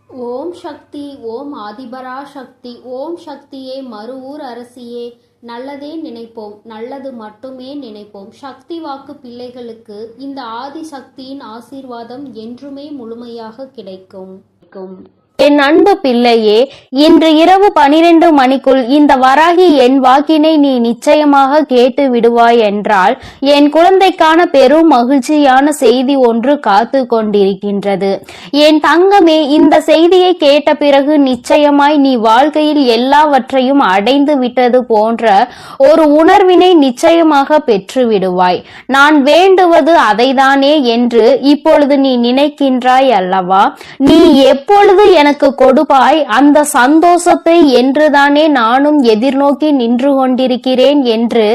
ஓம் சக்தி. ஓம் ஆதிபரா சக்தி. ஓம் சக்தியே, மறுவூர் அரசியே, நல்லதே நினைப்போம், நல்லது மட்டுமே நினைப்போம். சக்தி வாக்கு பிள்ளைகளுக்கு இந்த ஆதி சக்தியின் ஆசீர்வாதம் என்றுமே முழுமையாக கிடைக்கும். என் அன்பு பிள்ளையே, இன்று இரவு 12 மணிக்குள் இந்த வராகி என் வாக்கினை நீ நிச்சயமாக கேட்டு விடுவாய் என்றால், என் குழந்தைக்கான பெரும் மகிழ்ச்சியான செய்தி ஒன்று காத்து கொண்டிருக்கின்றது. என் தங்கமே, இந்த செய்தியை கேட்ட பிறகு நிச்சயமாய் நீ வாழ்க்கையில் எல்லாவற்றையும் அடைந்து விட்டது போன்ற ஒரு உணர்வினை நிச்சயமாக பெற்று விடுவாய். நான் வேண்டுவது அதைதானே என்று இப்பொழுது நீ நினைக்கின்றாய் அல்லவா? நீ எப்பொழுது எனக்கு கொடுப்பாய் அந்த சந்தோஷத்தை என்றுதானே நானும் எதிர்நோக்கி நின்று கொண்டிருக்கிறேன் என்று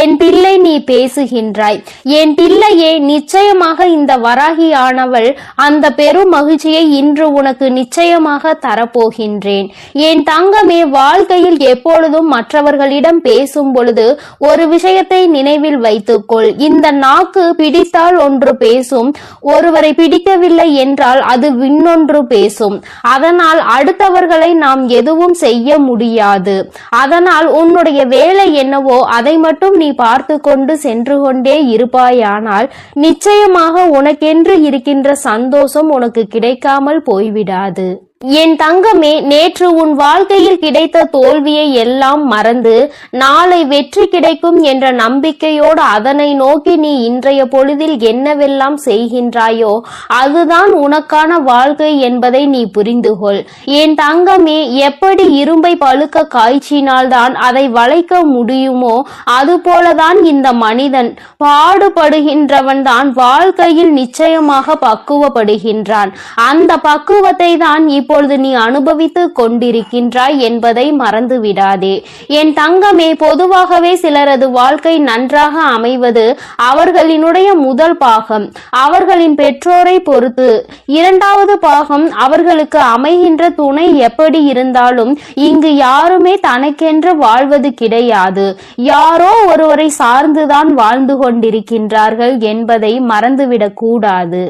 என் பிள்ளை நீ பேசுகின்றாய். என் பிள்ளையே, நிச்சயமாக இந்த வராகியானவள் அந்த பெரும் மகிழ்ச்சியை இன்று உனக்கு நிச்சயமாக தரப்போகின்றேன். என் தங்கமே, வாழ்க்கையில் எப்பொழுதும் மற்றவர்களிடம் பேசும் பொழுது ஒரு விஷயத்தை நினைவில் வைத்துக்கொள். இந்த நாக்கு பிடித்தால் ஒன்று பேசும், ஒருவரை பிடிக்கவில்லை என்றால் அது இன்னொன்று பேசும். அதனால் அடுத்தவர்களை நாம் எதுவும் செய்ய முடியாது. அதனால் உன்னுடைய வேலை என்னவோ அதை மட்டும் நீ பார்த்து கொண்டு சென்று கொண்டே இருப்பாயானால் நிச்சயமாக உனக்கென்று இருக்கின்ற சந்தோஷம் உனக்கு கிடைக்காமல் போய்விடாது. என் தங்கமே, நேற்று உன் வாழ்க்கையில் கிடைத்த தோல்வியை எல்லாம் மறந்து நாளை வெற்றி கிடைக்கும் என்ற நம்பிக்கையோடு அதனை நோக்கி நீ இன்றைய பொழுதில் என்னவெல்லாம் செய்கின்றாயோ அதுதான் உனக்கான வாழ்க்கை என்பதை நீ புரிந்து கொள். என் தங்கமே, எப்படி இரும்பை பழுக்க காய்ச்சினால்தான் அதை வளைக்க முடியுமோ அதுபோலதான் இந்த மனிதன் பாடுபடுகின்றவன் தான் வாழ்க்கையில் நிச்சயமாக பக்குவப்படுகின்றான். அந்த பக்குவத்தை தான் இப்பொழுது நீ அனுபவித்து கொண்டிருக்கின்றாய் என்பதை மறந்து விடாதே. என் தங்கமே, பொதுவாகவே சிலரது வாழ்க்கை நன்றாக அமைவது அவர்களினுடைய முதல் பாகம் அவர்களின் பெற்றோரை பொறுத்து, இரண்டாவது பாகம் அவர்களுக்கு அமைகின்ற துணை எப்படி இருந்தாலும் இங்கு யாருமே தனக்கென்று வாழ்வது கிடையாது. யாரோ ஒருவரை சார்ந்துதான் வாழ்ந்து கொண்டிருக்கின்றார்கள் என்பதை மறந்துவிடக் கூடாது.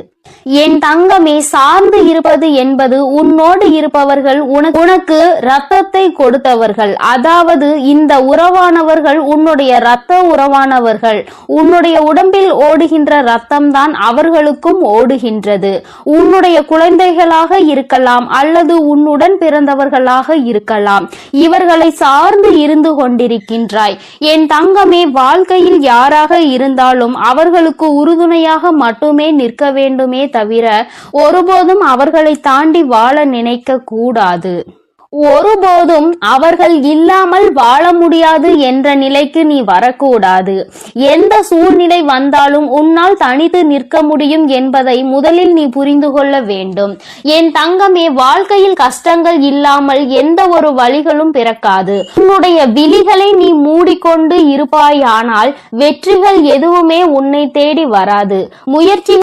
என் தங்கமே, சார்ந்து இருப்பது என்பது உன்னோடு இருப்பவர்கள் உனக்கு இரத்தத்தை கொடுத்தவர்கள். அதாவது இந்த உறவானவர்கள் உன்னுடைய இரத்த உறவானவர்கள். உன்னுடைய உடம்பில் ஓடுகின்ற இரத்தம் தான் அவர்களுக்கும் ஓடுகின்றது. உன்னுடைய குழந்தைகளாக இருக்கலாம் அல்லது உன்னுடன் பிறந்தவர்களாக இருக்கலாம். இவர்களை சார்ந்து இருந்து கொண்டிருக்கின்றாய். என் தங்கமே, வாழ்க்கையில் யாராக இருந்தாலும் அவர்களுக்கு உறுதுணையாக மட்டுமே நிற்க வேண்டும் தவிர ஒருபோதும் அவர்களை தாண்டி வாழ நினைக்க கூடாது. ஒருபோதும் அவர்கள் இல்லாமல் வாழ முடியாது என்ற நிலைக்கு நீ வரக்கூடாது. எந்த சூழ்நிலை வந்தாலும் உன்னால் தனித்து நிற்க முடியும் என்பதை முதலில் நீ புரிந்து கொள்ள வேண்டும். என் தங்கமே, வாழ்க்கையில் கஷ்டங்கள் இல்லாமல் எந்த ஒரு வழிகளும் பிறக்காது. உன்னுடைய விழிகளை நீ மூடிக்கொண்டு இருப்பாயானால் வெற்றிகள் எதுவுமே உன்னை தேடி வராது. முயற்சி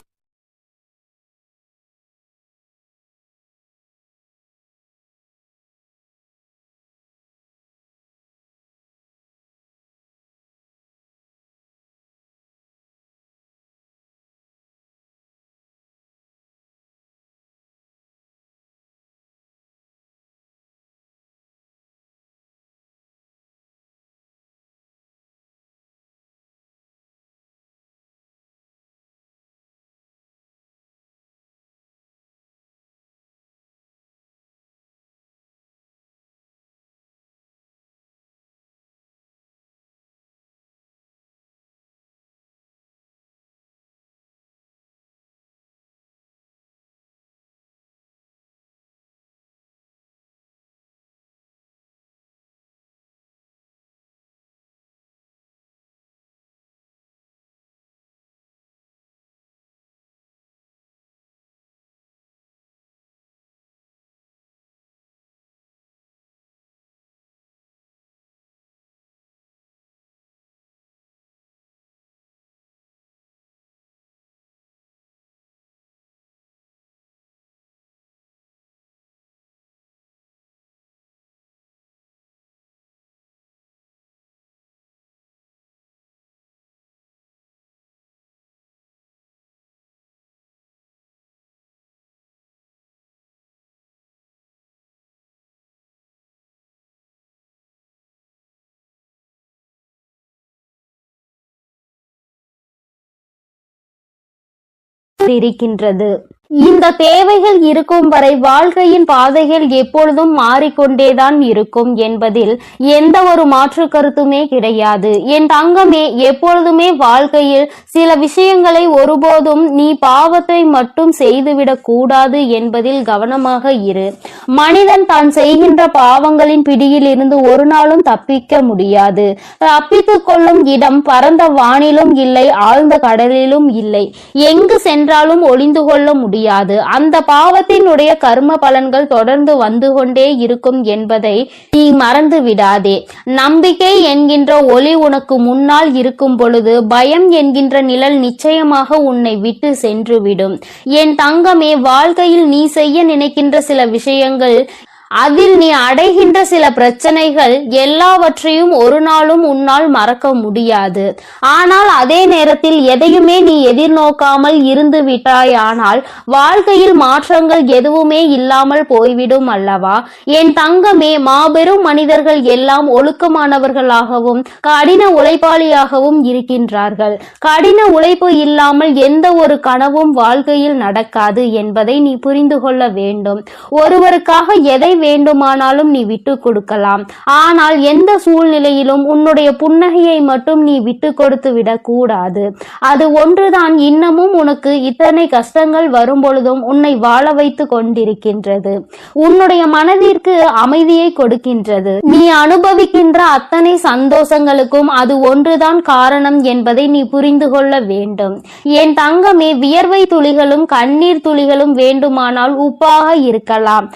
இருக்கின்றது. இந்த தேவைகள் இருக்கும் வரை வாழ்க்கையின் பாதைகள் எப்பொழுதும் மாறிக்கொண்டேதான் இருக்கும் என்பதில் எந்த ஒரு மாற்று கருத்துமே கிடையாது. என் தங்கமே, எப்பொழுதுமே வாழ்க்கையில் சில விஷயங்களை ஒருபோதும் நீ பாவத்தை மட்டும் செய்துவிடக் கூடாது என்பதில் கவனமாக இரு. மனிதன் தான் செய்கின்ற பாவங்களின் பிடியில் இருந்து ஒரு நாளும் தப்பிக்க முடியாது. தப்பித்துக் கொள்ளும் இடம் பரந்த வானிலும் இல்லை, ஆழ்ந்த கடலிலும் இல்லை. எங்கு சென்றாலும் ஒளிந்து கொள்ள முடியாது. அந்த பாவத்தினுடைய கர்ம பலன்கள் தொடர்ந்து வந்து கொண்டே இருக்கும் என்பதை நீ மறந்து விடாதே. நம்பிக்கை என்கின்ற ஒளி உனக்கு முன்னால் இருக்கும் பொழுது பயம் என்கின்ற நிழல் நிச்சயமாக உன்னை விட்டு சென்றுவிடும். என் தங்கமே, வாழ்க்கையில் நீ செய்ய நினைக்கின்ற சில விஷயங்கள், அதில் நீ அடைகின்ற சில பிரச்சனைகள் எல்லாவற்றையும் ஒரு நாளும் உன்னால் மறக்க முடியாது. ஆனால் அதே நேரத்தில் எதையுமே நீ எதிர்நோக்காமல் இருந்து விட்டாயானால் வாழ்க்கையில் மாற்றங்கள் எதுவுமே இல்லாமல் போய்விடும் அல்லவா? என் தங்கமே, மாபெரும் மனிதர்கள் எல்லாம் ஒழுக்கமானவர்களாகவும் கடின உழைப்பாளியாகவும் இருக்கின்றார்கள். கடின உழைப்பு இல்லாமல் எந்த ஒரு கனவும் வாழ்க்கையில் நடக்காது என்பதை நீ புரிந்து கொள்ள வேண்டும். ஒருவருக்காக எதை வேண்டுமானாலும் நீ விட்டு கொடுக்கலாம். ஆனால் எந்த சூழ்நிலையிலும் உன்னுடைய புன்னகையை மட்டும் நீ விட்டு கொடுத்து விடக் கூடாது. அது ஒன்றுதான் இன்னமும் உனக்கு இத்தனை கஷ்டங்கள் வரும் பொழுதும் உன்னை வாழ வைத்து கொண்டிருக்கின்றது. உன்னுடைய மனதிற்கு அமைதியை கொடுக்கின்றது. நீ அனுபவிக்கின்ற அத்தனை சந்தோஷங்களுக்கும் அது ஒன்றுதான் காரணம் என்பதை நீ புரிந்து கொள்ள வேண்டும். என் தங்கமே, வியர்வை துளிகளும் கண்ணீர் துளிகளும் வேண்டுமானால் உப்பாக இருக்கலாம்.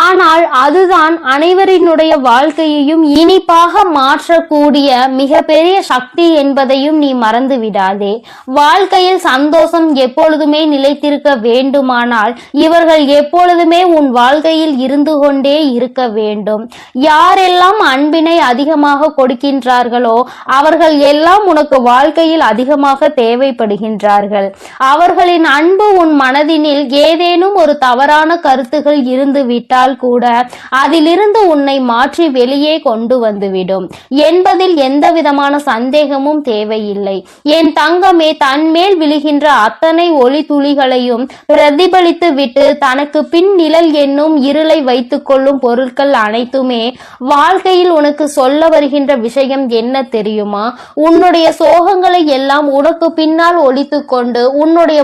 ஆனால் அதுதான் அனைவரினுடைய வாழ்க்கையையும் இனிப்பாக மாற்றக்கூடிய மிகப்பெரிய சக்தி என்பதையும் நீ மறந்து விடாதே. வாழ்க்கையில் சந்தோஷம் எப்பொழுதுமே நிலைத்திருக்க வேண்டுமானால் இவர்கள் எப்பொழுதுமே உன் வாழ்க்கையில் இருந்து கொண்டே இருக்க வேண்டும். யாரெல்லாம் அன்பினை அதிகமாக கொடுக்கின்றார்களோ அவர்கள் எல்லாம் உனக்கு வாழ்க்கையில் அதிகமாக தேவைப்படுகின்றார்கள். அவர்களின் அன்பு உன் மனதினில் ஏதேனும் ஒரு தவறான கருத்துகள் இருந்து விட்டால் கூட அதிலிருந்து உன்னை மாற்றி வெளியே கொண்டு வந்துவிடும் என்பதில் எந்த விதமான சந்தேகமும் தேவையில்லை. என் தங்கமே, தன்மேல் விழுகின்ற அத்தனை ஒளி துளிகளையும் பிரதிபலித்து விட்டு தனக்கு பின் நிழல் என்னும் இருளை வைத்துக் கொள்ளும் பொருட்கள் அனைத்துமே வாழ்க்கையில் உனக்கு சொல்ல வருகின்ற விஷயம் என்ன தெரியுமா? உன்னுடைய சோகங்களை எல்லாம் உனக்கு பின்னால் ஒழித்து கொண்டு உன்னுடைய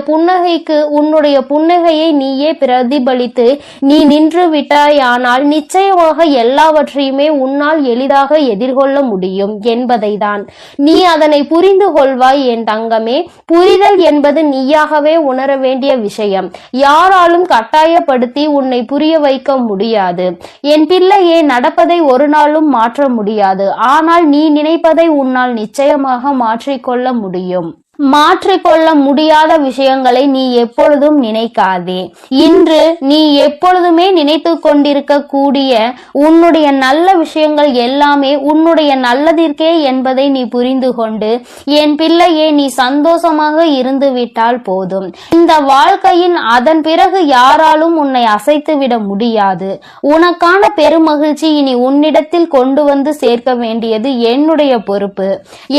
புன்னகையை நீயே பிரதிபலித்து நீ நின்று விட்டாயானால் நிச்சயமாக எல்லாவற்றையுமே உன்னால் எளிதாக எதிர்கொள்ள முடியும் என்பதை தான். நீ அதனை புரிந்து கொள்வாய் என் தங்கமே. புரிதல் என்பது நீயாகவே உணர வேண்டிய விஷயம். யாராலும் கட்டாயப்படுத்தி உன்னை புரிய வைக்க முடியாது. என் பிள்ளையே, நடப்பதை ஒரு நாளும் மாற்ற முடியாது. ஆனால் நீ நினைப்பதை உன்னால் நிச்சயமாக மாற்றிக்கொள்ள முடியும். மாற்றிக்கொள்ள முடியாத விஷயங்களை நீ எப்பொழுதும் நினைக்காதே. இன்று நீ எப்பொழுதுமே நினைத்து கொண்டிருக்க கூடிய உன்னுடைய நல்ல விஷயங்கள் எல்லாமே உன்னுடைய நல்லதிற்கே என்பதை நீ புரிந்து கொண்டு என் பிள்ளையே, நீ சந்தோஷமாக இருந்து விட்டால் போதும். இந்த வாழ்க்கையின் அதன் பிறகு யாராலும் உன்னை அசைத்து விட முடியாது. உனக்கான பெருமகிழ்ச்சி இனி உன்னிடத்தில் கொண்டு வந்து சேர்க்க வேண்டியது என்னுடைய பொறுப்பு.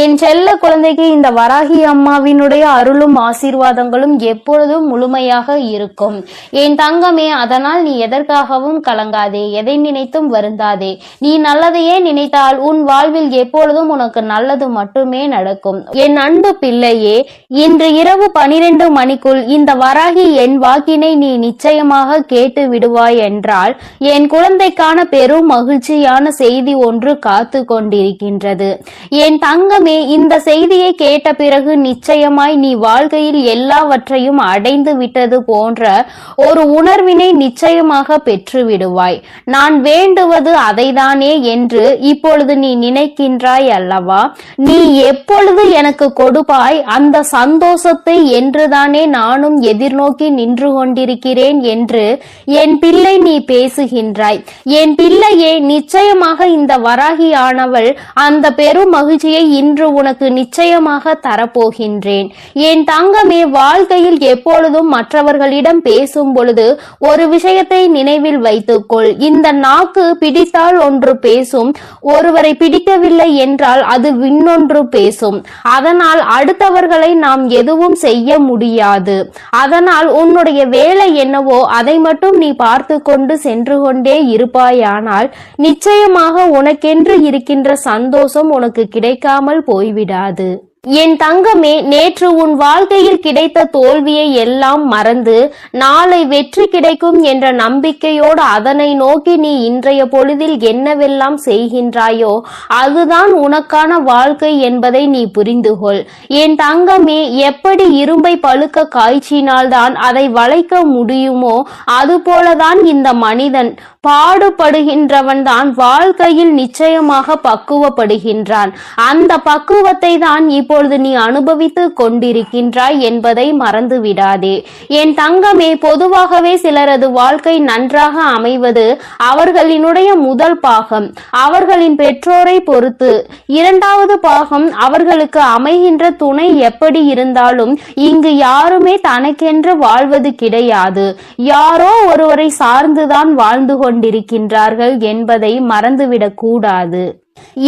என் செல்ல குழந்தைக்கு இந்த வராகி அம்மாவினுடைய அருளும் ஆசீர்வாதங்களும் எப்பொழுதும் முழுமையாக இருக்கும். என் தங்கமே, அதனால் நீ எதற்காகவும் கலங்காதே, எதை நினைத்தும் வருந்தாதே. நீ நல்லதையே நினைத்தால் உன் வாழ்வில் எப்பொழுதும் உனக்கு நல்லது மட்டுமே நடக்கும். என் அன்பு பிள்ளையே, இன்று இரவு 12 மணிக்குள் இந்த வராகி என் வாக்கினை நீ நிச்சயமாக கேட்டு விடுவாய் என்றால் என் குழந்தைக்கான பெரும் மகிழ்ச்சியான செய்தி ஒன்று காத்து கொண்டிருக்கின்றது. என் தங்கமே, இந்த செய்தியை கேட்ட பிறகு நிச்சயமாய் நீ வாழ்க்கையில் எல்லாவற்றையும் அடைந்து விட்டது போன்ற ஒரு உணர்வினை நிச்சயமாக பெற்று விடுவாய். நான் வேண்டுவது அதைதானே என்று இப்பொழுது நீ நினைக்கின்றாய் அல்லவா? நீ எப்பொழுது எனக்கு கொடுப்பாய் அந்த சந்தோஷத்தை என்றுதானே நானும் எதிர்நோக்கி நின்று கொண்டிருக்கிறேன் என்று என் பிள்ளை நீ பேசுகின்றாய். என் பிள்ளையே, நிச்சயமாக இந்த வராகி ஆனவள் அந்த பெரும் மகிழ்ச்சியை இன்று உனக்கு நிச்சயமாக தரப்போகின்றாள். சொல்கின்றேன். என் தங்கமே, வாழ்க்கையில் எப்பொழுதும் மற்றவர்களிடம் பேசும் பொழுது ஒரு விஷயத்தை நினைவில் வைத்துக்கொள். இந்த நாக்கு பிடித்தால் ஒன்று பேசும், ஒருவரை பிடிக்கவில்லை என்றால் அது இன்னொன்று பேசும். அதனால் அடுத்தவர்களை நாம் எதுவும் செய்ய முடியாது. அதனால் உன்னுடைய வேலை என்னவோ அதை மட்டும் நீ பார்த்து கொண்டு சென்று கொண்டே இருப்பாயானால் நிச்சயமாக உனக்கென்று இருக்கின்ற சந்தோஷம் உனக்கு கிடைக்காமல் போய்விடாது. என் தங்கமே, நேற்று உன் வாழ்க்கையில் கிடைத்த தோல்வியை எல்லாம் மறந்து நாளை வெற்றி கிடைக்கும் என்ற நம்பிக்கையோடு அதனை நோக்கி நீ இன்றைய பொழுதில் என்னவெல்லாம் செய்கின்றாயோ அதுதான் உனக்கான வாழ்க்கை என்பதை நீ புரிந்து கொள். என் தங்கமே, எப்படி இரும்பை பழுக்க காய்ச்சினால்தான் அதை வளைக்க முடியுமோ அதுபோலதான் இந்த மனிதன் பாடுபடுகின்றவன் தான் வாழ்க்கையில் நிச்சயமாக பக்குவப்படுகின்றான். அந்த பக்குவத்தை தான் இப்பொழுது நீ அனுபவித்துக் கொண்டிருக்கின்றாய் என்பதை மறந்து விடாதே. என் தங்கமே, பொதுவாகவே சிலரது வாழ்க்கை நன்றாக அமைவது அவர்களினுடைய முதல் பாகம் அவர்களின் பெற்றோரை பொறுத்து, இரண்டாவது பாகம் அவர்களுக்கு அமைகின்ற துணை எப்படி இருந்தாலும் இங்கு யாருமே தனக்கென்று வாழ்வது கிடையாது. யாரோ ஒருவரை சார்ந்துதான் வாழ்ந்து கொண்டிருக்கின்றார்கள் என்பதை மறந்துவிடக் கூடாது.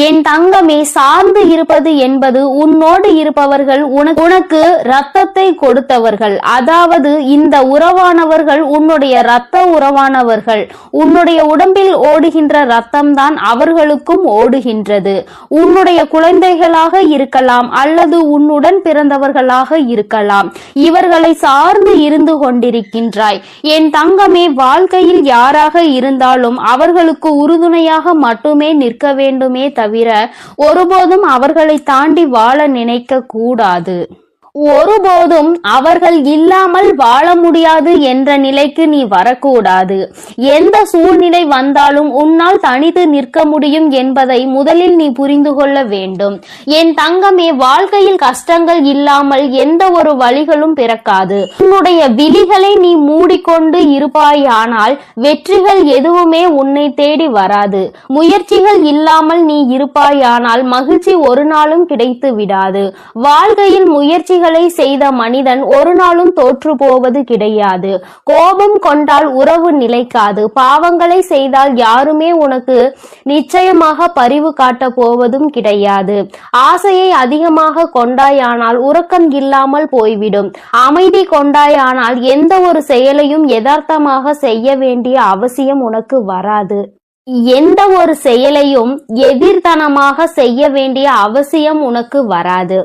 என் தங்கமே, சார்ந்து இருப்பது என்பது உன்னோடு இருப்பவர்கள் உனக்கு இரத்தத்தை கொடுத்தவர்கள். அதாவது இந்த உறவானவர்கள் உன்னுடைய இரத்த உறவானவர்கள். உன்னுடைய உடம்பில் ஓடுகின்ற இரத்தம் தான் அவர்களுக்கும் ஓடுகின்றது. உன்னுடைய குழந்தைகளாக இருக்கலாம் அல்லது உன்னுடன் பிறந்தவர்களாக இருக்கலாம். இவர்களை சார்ந்து இருந்து கொண்டிருக்கின்றாய். என் தங்கமே, வாழ்க்கையில் யாராக இருந்தாலும் அவர்களுக்கு உறுதுணையாக மட்டுமே நிற்க வேண்டுமே தவிர ஒருபோதும் அவர்களை தாண்டி வாழ நினைக்க கூடாது. ஒருபோதும் அவர்கள் இல்லாமல் வாழ முடியாது என்ற நிலைக்கு நீ வரக்கூடாது. எந்த சூழ்நிலை வந்தாலும் உன்னால் தனித்து நிற்க முடியும் என்பதை முதலில் நீ புரிந்து கொள்ள வேண்டும். என் தங்கமே, வாழ்க்கையில் கஷ்டங்கள் இல்லாமல் எந்த ஒரு வழிகளும் பிறக்காது. உன்னுடைய விழிகளை நீ மூடிக்கொண்டு இருப்பாயானால் வெற்றிகள் எதுவுமே உன்னை தேடி வராது. முயற்சிகள் இல்லாமல் நீ இருப்பாயானால் மகிழ்ச்சி ஒரு நாளும் கிடைத்து விடாது. வாழ்க்கையில் முயற்சிகள் செய்த மனிதன் ஒரு நாளும் தோற்று போவது கிடையாது. கோபம் கொண்டால் உறவு நிலைக்காது. பாவங்களை செய்தால் யாருமே உனக்கு நிச்சயமாக பரிவு காட்ட போவதும் கிடையாது. ஆசையை அதிகமாக கொண்டாயானால் உறக்கம் இல்லாமல் போய்விடும். அமைதி கொண்டாயானால் எந்த ஒரு செயலையும் யதார்த்தமாக செய்ய வேண்டிய அவசியம் உனக்கு வராது. எந்த ஒரு செயலையும் எதிர்த்தனமாக செய்ய வேண்டிய அவசியம் உனக்கு வராது.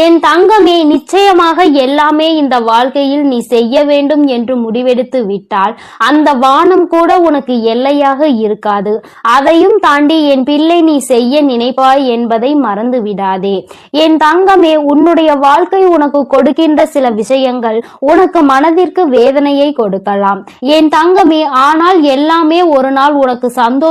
என் தங்கமே, நிச்சயமாக எல்லாமே இந்த வாழ்க்கையில் நீ செய்ய வேண்டும் என்று முடிவெடுத்து விட்டால் அந்த வானம் கூட உனக்கு எல்லையாக இருக்காது. அதையும் தாண்டி என் பிள்ளை நீ செய்ய நினைப்பாய் என்பதை மறந்து விடாதே. என் தங்கமே, உன்னுடைய வாழ்க்கை உனக்கு கொடுக்கின்ற சில விஷயங்கள் உனக்கு மனதிற்கு வேதனையை கொடுக்கலாம். என் தங்கமே, ஆனால் எல்லாமே ஒரு நாள் உனக்கு சந்தோஷத்தை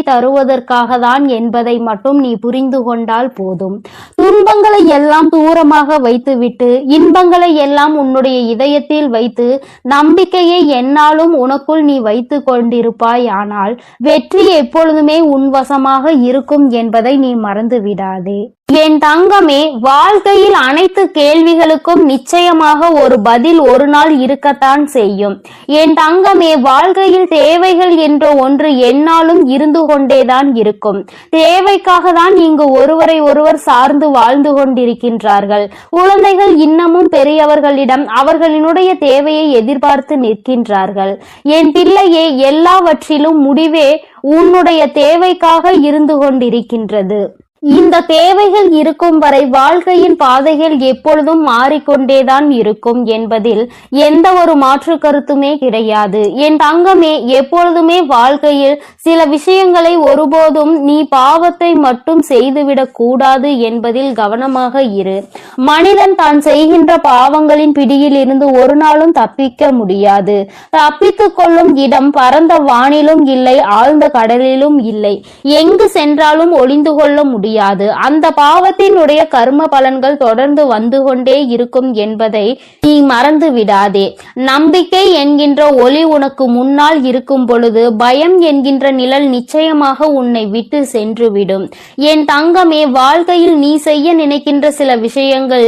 தருவதற்காக தான் என்பதை மட்டும் நீ புரிந்து கொண்டால் போதும். துன்பங்களை எல்லாம் தூரமாக வைத்துவிட்டு இன்பங்களை எல்லாம் உன்னுடைய இதயத்தில் வைத்து நம்பிக்கையை எந்நாளும் உனக்குள் நீ வைத்து கொண்டிருப்பாய். ஆனால் வெற்றி எப்பொழுதுமே உன் வசமாக இருக்கும் என்பதை நீ மறந்து விடாதே. என் தங்கமே, வாழ்க்கையில் அனைத்து கேள்விகளுக்கும் நிச்சயமாக ஒரு பதில் ஒரு நாள் இருக்கத்தான் செய்யும். என் தங்கமே, வாழ்க்கையில் தேவைகள் என்ற ஒன்று எந்நாளும் இருந்து கொண்டேதான் இருக்கும். தேவைக்காக தான் இங்கு ஒருவரை ஒருவர் சார்ந்து வாழ்ந்து கொண்டிருக்கின்றார்கள். குழந்தைகள் இன்னமும் பெரியவர்களிடம் அவர்களினுடைய தேவையை எதிர்பார்த்து நிற்கின்றார்கள். என் பிள்ளையே, எல்லாவற்றிலும் முடிவே உன்னுடைய தேவைக்காக இருந்து கொண்டிருக்கின்றது. இந்த தேவைகள் இருக்கும் வரை வாழ்க்கையின் பாதைகள் எப்பொழுதும் மாறிக்கொண்டேதான் இருக்கும் என்பதில் எந்த ஒரு மாற்று கருத்துமே கிடையாது. என் தங்கமே, எப்பொழுதுமே வாழ்க்கையில் சில விஷயங்களை ஒருபோதும் நீ பாவத்தை மட்டும் செய்துவிடக் கூடாது என்பதில் கவனமாக இரு. மனிதன் தான் செய்கின்ற பாவங்களின் பிடியில் இருந்து ஒரு நாளும் தப்பிக்க முடியாது. தப்பித்துக் கொள்ளும் இடம் பரந்த வானிலும் இல்லை, ஆழ்ந்த கடலிலும் இல்லை. எங்கு சென்றாலும் ஒளிந்து கொள்ள முடியாது. அந்த பாவத்தினுடைய கர்ம பலன்கள் தொடர்ந்து வந்து கொண்டே இருக்கும் என்பதை நீ மறந்து விடாதே. நம்பிக்கை என்கின்ற ஒளி உனக்கு முன்னால் இருக்கும் பொழுது பயம் என்கின்ற நிழல் நிச்சயமாக உன்னை விட்டு சென்றுவிடும். என் தங்கமே, வாழ்க்கையில் நீ செய்ய நினைக்கின்ற சில விஷயங்கள்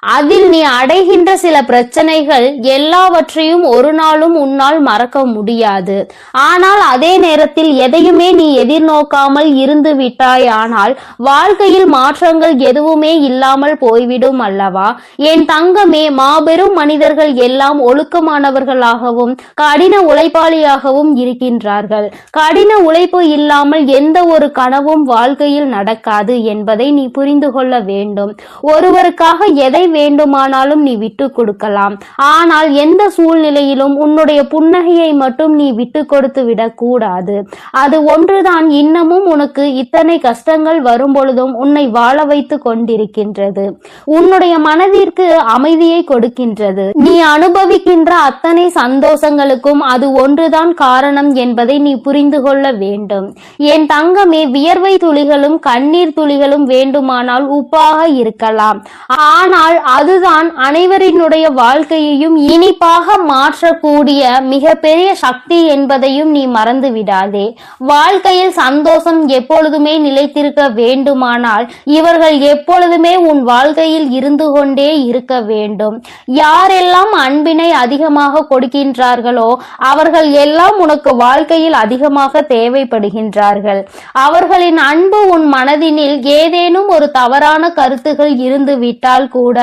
அதில் நீ அடைகின்ற சில பிரச்சனைகள் எல்லாவற்றையும் ஒரு நாளும் உன்னால் மறக்க முடியாது. ஆனால் அதே நேரத்தில் எதையுமே நீ எதிர்நோக்காமல் இருந்து விட்டாயானால் வாழ்க்கையில் மாற்றங்கள் எதுவுமே இல்லாமல் போய்விடும் அல்லவா? என் தங்கமே, மாபெரும் மனிதர்கள் எல்லாம் ஒழுக்கமானவர்களாகவும் கடின உழைப்பாளியாகவும் இருக்கின்றார்கள். கடின உழைப்பு இல்லாமல் எந்த ஒரு கனவும் வாழ்க்கையில் நடக்காது என்பதை நீ புரிந்து கொள்ள வேண்டும். ஒருவருக்காக எதை வேண்டுமானாலும் நீ விட்டு கொடுக்கலாம். ஆனால் எந்த சூழ்நிலையிலும் உன்னுடைய புன்னகையை மட்டும் நீ விட்டு கொடுத்து விடக்கூடாது. அது ஒன்றுதான் இன்னமும் உனக்கு இத்தனை கஷ்டங்கள் வரும் பொழுதும் உன்னை வாழ வைத்து கொண்டிருக்கின்றது. உன்னுடைய மனதிற்கு அமைதியை கொடுக்கின்றது. நீ அனுபவிக்கின்ற அத்தனை சந்தோஷங்களுக்கும் அது ஒன்றுதான் காரணம் என்பதை நீ புரிந்து கொள்ள வேண்டும். என் தங்கமே, வியர்வை துளிகளும் கண்ணீர் துளிகளும் வேண்டுமானால் உப்பாக இருக்கலாம். ஆனால் அதுதான் அனைவரினுடைய வாழ்க்கையையும் இனிப்பாக மாற்றக்கூடிய மிகப்பெரிய சக்தி என்பதையும் நீ மறந்து விடாதே. வாழ்க்கையில் சந்தோஷம் எப்பொழுதுமே நிலைத்திருக்க வேண்டுமானால் இவர்கள் எப்பொழுதுமே உன் வாழ்க்கையில் இருந்து கொண்டே இருக்க வேண்டும். யாரெல்லாம் அன்பினை அதிகமாக கொடுக்கின்றார்களோ அவர்கள் எல்லாம் உனக்கு வாழ்க்கையில் அதிகமாக தேவைப்படுகின்றார்கள். அவர்களின் அன்பு உன் மனதினில் ஏதேனும் ஒரு தவறான கருத்துகள் இருந்து விட்டால் கூட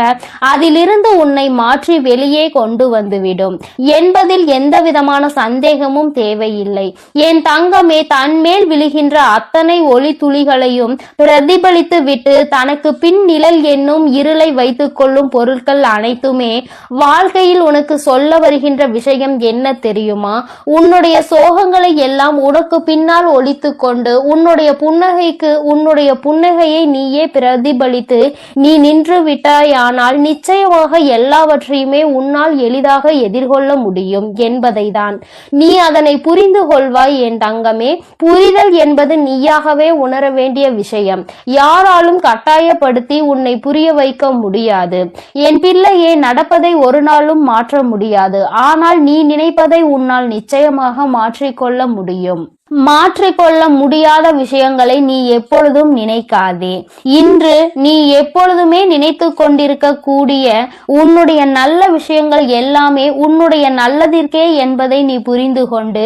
அதிலிருந்து உன்னை மாற்றி வெளியே கொண்டு வந்துவிடும் என்பதில் எந்த விதமான சந்தேகமும் தேவையில்லை. என் தங்கமே, தன்மேல் விழுகின்ற அத்தனை ஒளி துளிகளையும் பிரதிபலித்து விட்டு தனக்கு பின் நிழல் என்னும் இருளை வைத்துக் கொள்ளும் பொருட்கள் அனைத்துமே வாழ்க்கையில் உனக்கு சொல்ல வருகின்ற விஷயம் என்ன தெரியுமா? உன்னுடைய சோகங்களை எல்லாம் உனக்கு பின்னால் ஒழித்து கொண்டு உன்னுடைய புன்னகையை நீயே பிரதிபலித்து நீ நின்று விட்டாயானால் நிச்சயமாக எல்லாவற்றையுமே உன்னால் எளிதாக எதிர்கொள்ள முடியும் என்பதை தான். நீ அதனை புரிந்து கொள்வாய் என் தங்கமே. புரிதல் என்பது நீயாகவே உணர வேண்டிய விஷயம். யாராலும் கட்டாயப்படுத்தி உன்னை புரிய வைக்க முடியாது. என் பிள்ளையே, நடப்பதை ஒரு நாளும் மாற்ற முடியாது. ஆனால் நீ நினைப்பதை உன்னால் நிச்சயமாக மாற்றிக்கொள்ள முடியும். மாற்றிக்கொள்ள முடியாத விஷயங்களை நீ எப்பொழுதும் நினைக்காதே. இன்று நீ எப்பொழுதுமே நினைத்து கொண்டிருக்க கூடிய உன்னுடைய நல்ல விஷயங்கள் எல்லாமே உன்னுடைய நல்லதிற்கே என்பதை நீ புரிந்து கொண்டு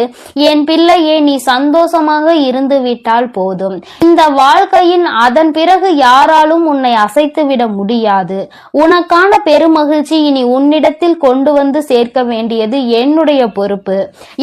என் பிள்ளையே, நீ சந்தோஷமாக இருந்து விட்டால் போதும். இந்த வாழ்க்கையின் அதன் பிறகு யாராலும் உன்னை அசைத்து விட முடியாது. உனக்கான பெருமகிழ்ச்சி இனி உன்னிடத்தில் கொண்டு வந்து சேர்க்க வேண்டியது என்னுடைய பொறுப்பு.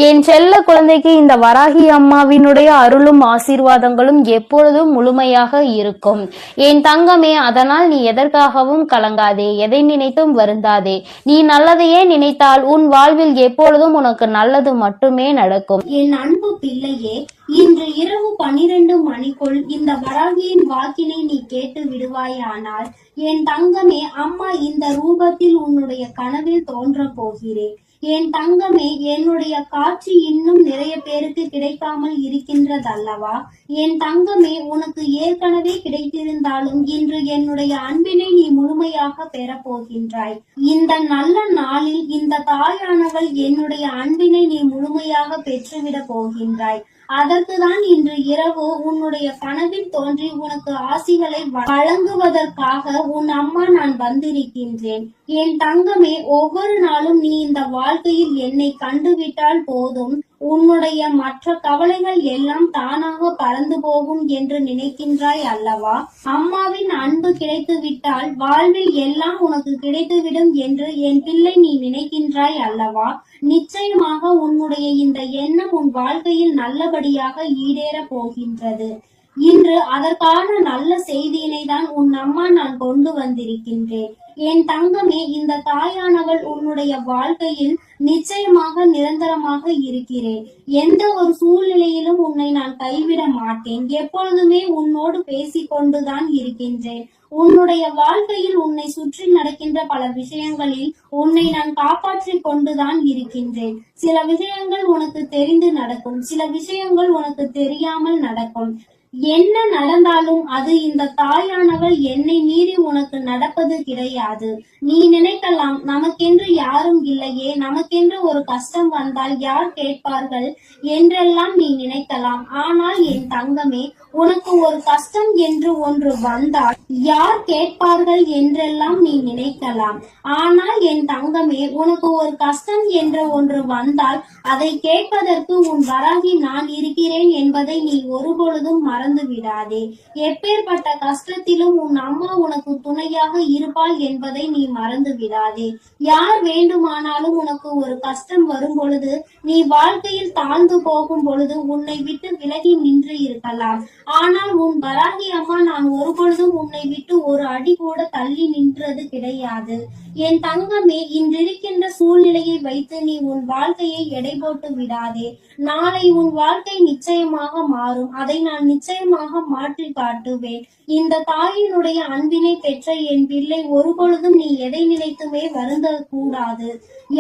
என் செல்ல குழந்தைக்கு இந்த வராகி அம்மாவினுடைய அருளும் ஆசீர்வாதங்களும் எப்பொழுதும் முழுமையாக இருக்கும். என் தங்கமே, அதனால் நீ எதற்காகவும் கலங்காதே, எதை நினைத்தும் வருந்தாதே. நீ நல்லதையே நினைத்தால் உன் வாழ்வில் எப்பொழுதும் உனக்கு நல்லது மட்டுமே நடக்கும். என் அன்பு பிள்ளையே, இன்று இரவு 12 மணிக்குள் இந்த வராகியின் வாக்கினை நீ கேட்டு விடுவாயானால் என் தங்கமே, அம்மா இந்த ரூபத்தில் உன்னுடைய கனவில் தோன்ற போகிறேன். என் தங்கமே, என்னுடைய காட்சி இன்னும் நிறைய பேருக்கு கிடைக்காமல் இருக்கின்றதல்லவா? என் தங்கமே, உனக்கு ஏற்கனவே கிடைத்திருந்தாலும் இன்று என்னுடைய அன்பினை நீ முழுமையாக பெறப்போகின்றாய். இந்த நல்ல நாளில் இந்த தாயானவள் என்னுடைய அன்பினை நீ முழுமையாக பெற்றுவிட போகின்றாய். அதற்குதான் இன்று இரவு உன்னுடைய கனவில் தோன்றி உனக்கு ஆசிகளை வழங்குவதற்காக உன் அம்மா நான் வந்திருக்கின்றேன். என் தங்கமே, ஒவ்வொரு நாளும் நீ இந்த வாழ்க்கையில் என்னை கண்டுவிட்டால் போதும், உன்னுடைய மற்ற கவலைகள் எல்லாம் தானாக பறந்து போகும் என்று நினைக்கின்றாய் அல்லவா? அம்மாவின் அன்பு கிடைத்து விட்டால் வாழ்வில் எல்லாம் உனக்கு கிடைத்துவிடும் என்று என் பிள்ளை நீ நினைக்கின்றாய் அல்லவா? நிச்சயமாக உன்னுடைய இந்த எண்ணம் உன் வாழ்க்கையில் நல்லபடியாக ஈடேற போகின்றது. இன்று அதற்கான நல்ல செய்தியினை தான் உன் அம்மா நான் கொண்டு வந்திருக்கின்றேன். என் தங்கமே, இந்த தாயானவள் உன்னுடைய வாழ்க்கையில் நிச்சயமாக நிரந்தரமாக இருக்கிறேன். எந்த ஒரு சூழ்நிலையிலும் உன்னை நான் கைவிட மாட்டேன். எப்பொழுதுமே உன்னோடு பேசிக்கொண்டுதான் இருக்கின்றேன். உன்னுடைய வாழ்க்கையில் உன்னை சுற்றி நடக்கின்ற பல விஷயங்களில் உன்னை நான் காப்பாற்றிக் கொண்டுதான் இருக்கின்றேன். சில விஷயங்கள் உனக்கு தெரிந்து நடக்கும், சில விஷயங்கள் உனக்கு தெரியாமல் நடக்கும். என்ன நடந்தாலும் அது இந்த தாயானவள் என்னை மீறி உனக்கு நடப்பது கிடையாது. நீ நினைக்கலாம், நமக்கென்று யாரும் இல்லையே, நமக்கென்று ஒரு கஷ்டம் வந்தால் யார் கேட்பார்கள் என்றெல்லாம் நீ நினைக்கலாம். ஆனால் என் தங்கமே, உனக்கு ஒரு கஷ்டம் என்று ஒன்று வந்தால் யார் கேட்பார்கள் என்றெல்லாம் நீ நினைக்கலாம். ஆனால் என் தங்கமே, உனக்கு ஒரு கஷ்டம் என்ற ஒன்று வந்தால் அதை கேட்பதற்கு உன் வராகி நான் இருக்கிறேன் என்பதை நீ ஒருபொழுதும் மறந்து விடாதே. எப்பேற்பட்ட கஷ்டத்திலும் உன் அம்மா உனக்கு துணையாக இருப்பாள் என்பதை நீ மறந்து விடாதே. யார் வேண்டுமானாலும் உனக்கு ஒரு கஷ்டம் வரும் பொழுது, நீ வாழ்க்கையில் தாழ்ந்து போகும் பொழுது உன்னை விட்டு விலகி நின்று இருக்கலாம். ஆனால் உன் வராகி அம்மா நான் ஒருபொழுதும் உன்னை விட்டு ஒரு அடி கூட தள்ளி நின்றது கிடையாது. என் தங்கமே, இன்றிருக்கின்ற சூழ்நிலையை வைத்து நீ உன் வாழ்க்கையை எடை போட்டு விடாதே. நாளை உன் வாழ்க்கை நிச்சயமாக மாறும். அதை நான் நிச்சயமாக மாற்றி காட்டுவேன். இந்த தாயினுடைய அன்பினை பெற்ற என் பிள்ளை, ஒருபொழுதும் நீ எதை நினைத்துமே வருந்த கூடாது.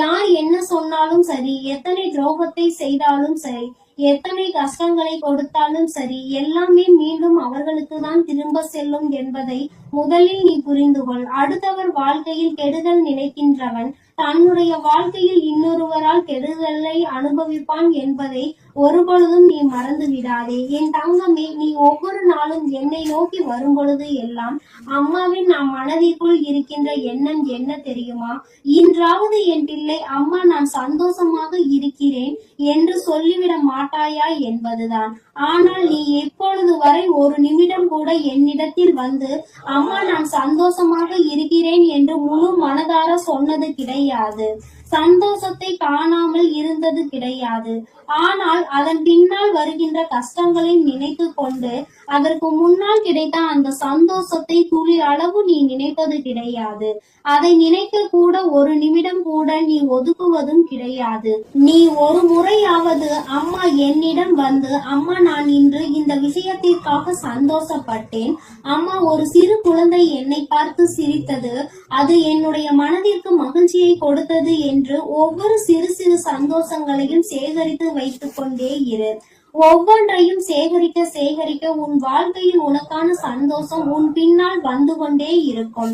யார் என்ன சொன்னாலும் சரி, எத்தனை துரோகத்தை செய்தாலும் சரி, எத்தனை கஷ்டங்களை கொடுத்தாலும் சரி, எல்லாமே மீண்டும் அவர்களுக்கு தான் திரும்ப செல்லும் என்பதை முதலில் நீ புரிந்து கொள். அடுத்தவர் வாழ்க்கையில் கெடுதல் நினைக்கின்றவன் தன்னுடைய வாழ்க்கையில் இன்னொருவரால் கெடுதலை அனுபவிப்பான் என்பதை ஒருபொழுதும் நீ மறந்து விடாதே. என் தங்கமே, நீ ஒவ்வொரு நாளும் என்னை நோக்கி வரும் பொழுது எல்லாம் அம்மாவின் நம் மனதிற்குள் இருக்கின்ற எண்ணம் என்ன தெரியுமா? இன்றாவது என் பிள்ளை, அம்மா நான் சந்தோஷமாக இருக்கிறேன் என்று சொல்லிவிட மாட்டாயா என்பதுதான். ஆனால் நீ எப்பொழுது வரை ஒரு நிமிடம் கூட என்னிடத்தில் வந்து அம்மா நான் சந்தோஷமாக இருக்கிறேன் என்று முழு மனதார சொன்னது கிடையாது. சந்தோஷத்தை காணாமல் இருந்தது கிடையாது. ஆனால் அதன் பின்னால் வருகின்ற கஷ்டங்களை நினைத்து கொண்டு அதற்கு முன்னால் கிடைத்த அந்த சந்தோஷத்தை துளி அளவு நீ நினைப்பது கிடையாது. அதை நினைக்க கூட ஒரு நிமிடம் கூட நீ ஒதுக்குவதும் கிடையாது. நீ ஒரு முறையாவது அம்மா என்னிடம் வந்து, அம்மா நான் இன்று இந்த விஷயத்திற்காக சந்தோஷப்பட்டேன், அம்மா ஒரு சிறு குழந்தை என்னை பார்த்து சிரித்தது, அது என்னுடைய மனதிற்கு மகிழ்ச்சியை கொடுத்தது என்று ஒவ்வொரு சிறு சிறு சந்தோஷங்களையும் சேகரித்து வைத்துக் கொண்டே இரு. ஒவ்வொன்றையும் சேகரிக்க சேகரிக்க உன் வாழ்க்கையில் உனக்கான சந்தோஷம் உன் பின்னால் வந்து கொண்டே இருக்கும்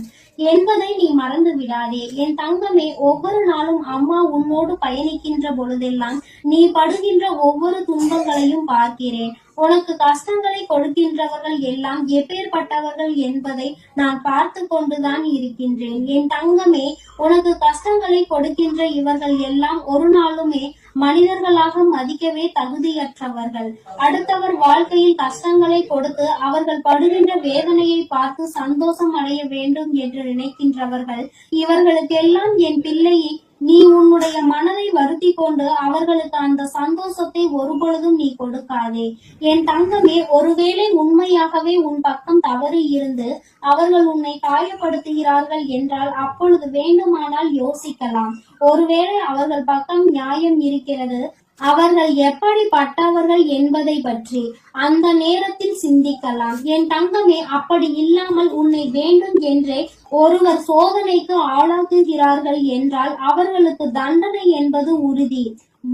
என்பதை நீ மறந்து விடாதே. என் தங்கமே, ஒவ்வொரு நாளும் அம்மா உன்னோடு பயணிக்கின்ற பொழுதெல்லாம் நீ படுகின்ற ஒவ்வொரு துன்பங்களையும் பார்க்கிறேன். உனக்கு கஷ்டங்களை கொடுக்கின்றவர்கள் எல்லாம் எப்பேற்பட்டவர்கள் என்பதை நான் பார்த்து கொண்டுதான் இருக்கின்றேன். என் தங்கமே, உனக்கு கஷ்டங்களை கொடுக்கின்ற இவர்கள் எல்லாம் ஒரு நாளுமே மனிதர்களாக மதிக்கவே தகுதியற்றவர்கள். அடுத்தவர் வாழ்க்கையில் கஷ்டங்களை கொடுத்து அவர்கள் படுகின்ற வேதனையை பார்த்து சந்தோஷம் அடைய வேண்டும் என்று நினைக்கின்றவர்கள். இவர்களுக்கெல்லாம் என் பிள்ளையை, நீ உன்னுடைய மனதை வருத்தி கொண்டு அவர்களுக்கு அந்த சந்தோஷத்தை ஒருபொழுதும் நீ கொடுக்காதே. என் தங்கமே, ஒருவேளை உண்மையாகவே உன் பக்கம் தவறு இருந்து அவர்கள் உன்னை காயப்படுத்துகிறார்கள் என்றால் அப்பொழுது வேண்டுமானால் யோசிக்கலாம். ஒருவேளை அவர்கள் பக்கம் நியாயம் இருக்கிறது, அவர்கள் எப்படிப்பட்டவர்கள் என்பதை பற்றி அந்த நேரத்தில் சிந்திக்கலாம். என் தங்கமே, அப்படி இல்லாமல் உன்னை வேண்டும் என்றே ஒருவர் சோதனைக்கு ஆளாக்குகிறார்கள் என்றால் அவர்களுக்கு தண்டனை என்பது உறுதி.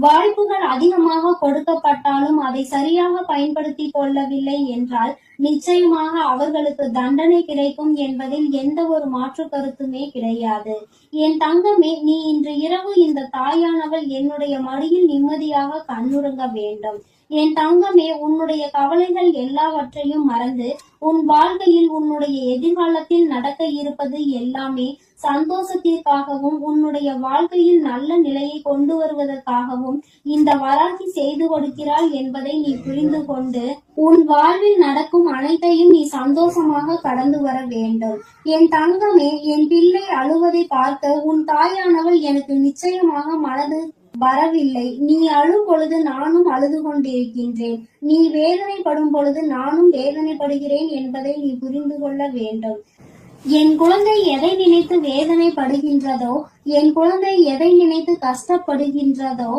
வாய்ப்புகள் அதிகமாக கொடுக்கப்பட்டாலும் அதை சரியாக பயன்படுத்தி கொள்ளவில்லை என்றால் நிச்சயமாக அவர்களுக்கு தண்டனை கிடைக்கும் என்பதில் எந்த ஒரு மாற்று கருத்துமே கிடையாது. என் தங்கமே, நீ இன்று இரவு இந்த தாயானவள் என்னுடைய மடியில் நிம்மதியாக கண்ணுறங்க வேண்டும். என் தங்கமே, உன்னுடைய கவலைகள் எல்லாவற்றையும் மறந்து உன் வாழ்க்கையில் உன்னுடைய எதிர்காலத்தில் நடக்க இருப்பது எல்லாமே சந்தோஷத்திற்காகவும் உன்னுடைய வாழ்க்கையில் நல்ல நிலையை கொண்டு வருவதற்காகவும் இந்த வராகி செய்து கொடுக்கிறாள் என்பதை நீ புரிந்து கொண்டு உன் வாழ்வில் நடக்கும் அனைத்தையும் நீ சந்தோஷமாக கடந்து வர வேண்டும். என் தங்கமே, என் பிள்ளை அழுவதை பார்க்க உன் தாயானவள் எனக்கு நிச்சயமாக மனது வரவில்லை. நீ அழும் பொழுது நானும் அழுது கொண்டிருக்கின்றேன், நீ வேதனைப்படும் பொழுது நானும் வேதனைப்படுகிறேன் என்பதை நீ புரிந்து கொள்ள வேண்டும். என் குழந்தை எதை நினைத்து வேதனைப்படுகின்றதோ, என் குழந்தை எதை நினைத்து கஷ்டப்படுகின்றதோ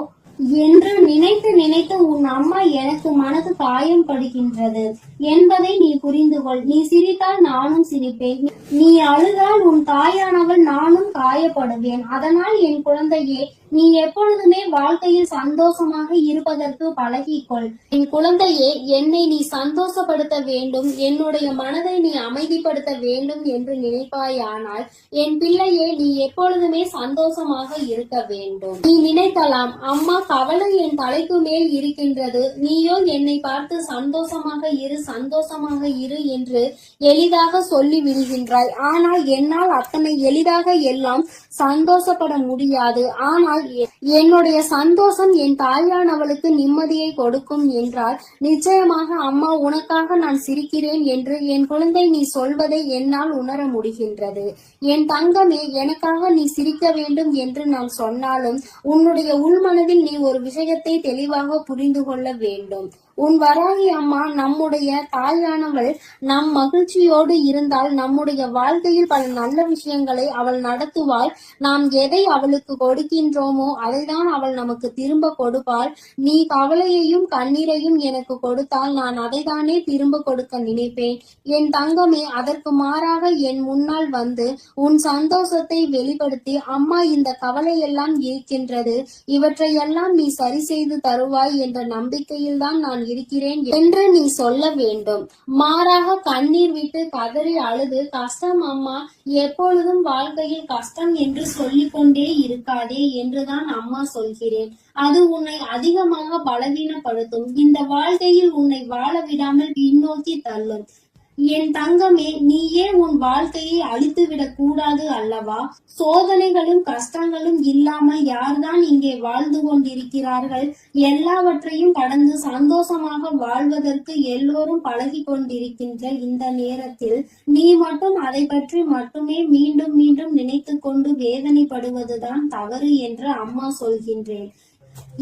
என்று நினைத்து நினைத்து உன் அம்மா எனக்கு மனது காயம் படுகின்றது என்பதை நீ புரிந்து கொள். நீ சிரித்தால் நானும் சிரிப்பேன், நீ அழுதால் உன் தாயானவள் நானும் காயப்படுவேன். அதனால் என் குழந்தையே, நீ எப்பொழுதுமே வாழ்க்கையில் சந்தோஷமாக இருப்பதற்கு பழகிக்கொள். என் குழந்தையே, என்னை நீ சந்தோஷப்படுத்த வேண்டும், என்னுடைய மனதை நீ அமைதிப்படுத்த வேண்டும் என்று நினைப்பாயானால், என் பிள்ளையே, நீ எப்பொழுதுமே சந்தோஷமாக இருக்க வேண்டும். நீ நினைக்கலாம், அம்மா, கவலை என் தலைக்கு மேல் இருக்கின்றது, நீயோ என்னை பார்த்து சந்தோஷமாக இரு என்று எளிதாக சொல்லி விடுகின்றாய். ஆனால் என்னால் அத்தனை எளிதாக எல்லாம் சந்தோஷப்பட முடியாது. ஆனால் என்னுடைய சந்தோஷம் என் தாயானவளுக்கு நிம்மதியை கொடுக்கும் என்றால், நிச்சயமாக அம்மா உனக்காக நான் சிரிக்கிறேன் என்று என் குழந்தை நீ சொல்வதை என்னால் உணர முடிகின்றது. என் தங்கமே, எனக்காக நீ சிரிக்க வேண்டும் என்று நான் சொன்னாலும் உன்னுடைய உள்மனதில் நீ ஒரு விஷயத்தை தெளிவாக புரிந்து கொள்ள வேண்டும். உன் வராகி அம்மா, நம்முடைய தாயானவள் நம் மகிழ்ச்சியோடு இருந்தால் நம்முடைய வாழ்க்கையில் பல நல்ல விஷயங்களை அவள் நடத்துவாள். நாம் எதை அவளுக்கு கொடுக்கின்றோமோ அதைதான் அவள் நமக்கு திரும்ப கொடுப்பாள். நீ கவலையையும் கண்ணீரையும் எனக்கு கொடுத்தால் நான் அதைதானே திரும்ப கொடுக்க நினைப்பேன். என் தங்கமே, அதற்கு மாறாக என் முன்னால் வந்து உன் சந்தோஷத்தை வெளிப்படுத்தி, அம்மா, இந்த கவலையெல்லாம் இருக்கின்றது, இவற்றையெல்லாம் நீ சரி செய்து தருவாய் என்ற நம்பிக்கையில் தான் நான் இருக்கிறேன் என்று நீ சொல்ல வேண்டும். மாறாக கண்ணீர் விட்டு கதறி அழுது, கஷ்டம் அம்மா, எப்பொழுதும் வாழ்க்கையில் கஷ்டம் என்று சொல்லிக்கொண்டே இருக்காதே என்றுதான் அம்மா சொல்கிறேன். அது உன்னை அதிகமாக பலவீனப்படுத்தும். இந்த வாழ்க்கையில் உன்னை வாழ விடாமல் பின்னோக்கி தள்ளும். என் தங்கமே, நீயே உன் வாழ்க்கையை அழித்துவிடக் கூடாது அல்லவா? சோதனைகளும் கஷ்டங்களும் இல்லாமல் யார்தான் இங்கே வாழ்ந்து கொண்டிருக்கிறார்கள்? எல்லாவற்றையும் கடந்து சந்தோஷமாக வாழ்வதற்கு எல்லோரும் பழகி கொண்டிருக்கின்ற இந்த நேரத்தில் நீ மட்டும் அதை பற்றி மட்டுமே மீண்டும் மீண்டும் நினைத்து கொண்டு வேதனைப்படுவதுதான் தவறு என்று அம்மா சொல்கின்றேன்.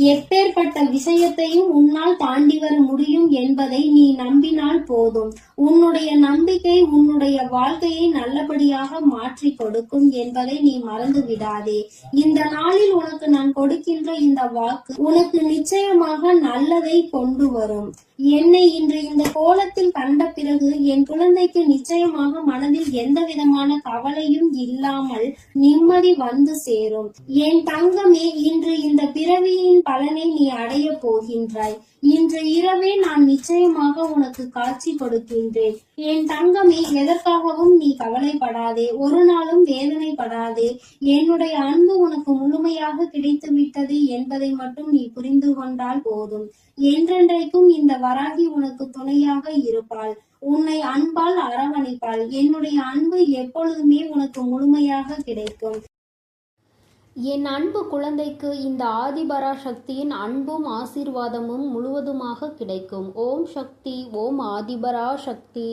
எப்பேற்பட்ட விஷயத்தையும் உன்னால் தாண்டி வர முடியும் என்பதை நீ நம்பினால் போதும். உன்னுடைய நம்பிக்கை உன்னுடைய வாழ்க்கையை நல்லபடியாக மாற்றி கொடுக்கும் என்பதை நீ மறந்து விடாதே. இந்த நாளில் உனக்கு நான் கொடுக்கின்ற இந்த வாக்கு உனக்கு நிச்சயமாக நல்லதை கொண்டு வரும். என்னை இன்று இந்த கோலத்தில் கண்ட பிறகு என் குழந்தைக்கு நிச்சயமாக மனதில் எந்த விதமான கவலையும் இல்லாமல் நிம்மதி வந்து சேரும். என் தங்கமே, இன்று இந்த பிறவியின் பலனை நீ அடைய போகின்றாய். இன்று இரவே நான் நிச்சயமாக உனக்கு காட்சி கொடுக்கின்றேன். என் தங்கமே, எதற்காகவும் நீ கவலைப்படாதே, ஒரு நாளும் வேதனைப்படாதே. என்னுடைய அன்பு உனக்கு முழுமையாக கிடைத்து விட்டது என்பதை மட்டும் நீ புரிந்து கொண்டால் போதும். என்றென்றைக்கும் இந்த வராகி உனக்கு துணையாக இருப்பாள். உன்னை அன்பால் அரவணைப்பாள். என்னுடைய அன்பு எப்பொழுதுமே உனக்கு முழுமையாக கிடைக்கும். என் அன்பு குழந்தைக்கு இந்த ஆதிபராசக்தியின் அன்பும் ஆசீர்வாதமும் முழுவதுமாக கிடைக்கும். ஓம் சக்தி, ஓம் ஆதிபராசக்தி.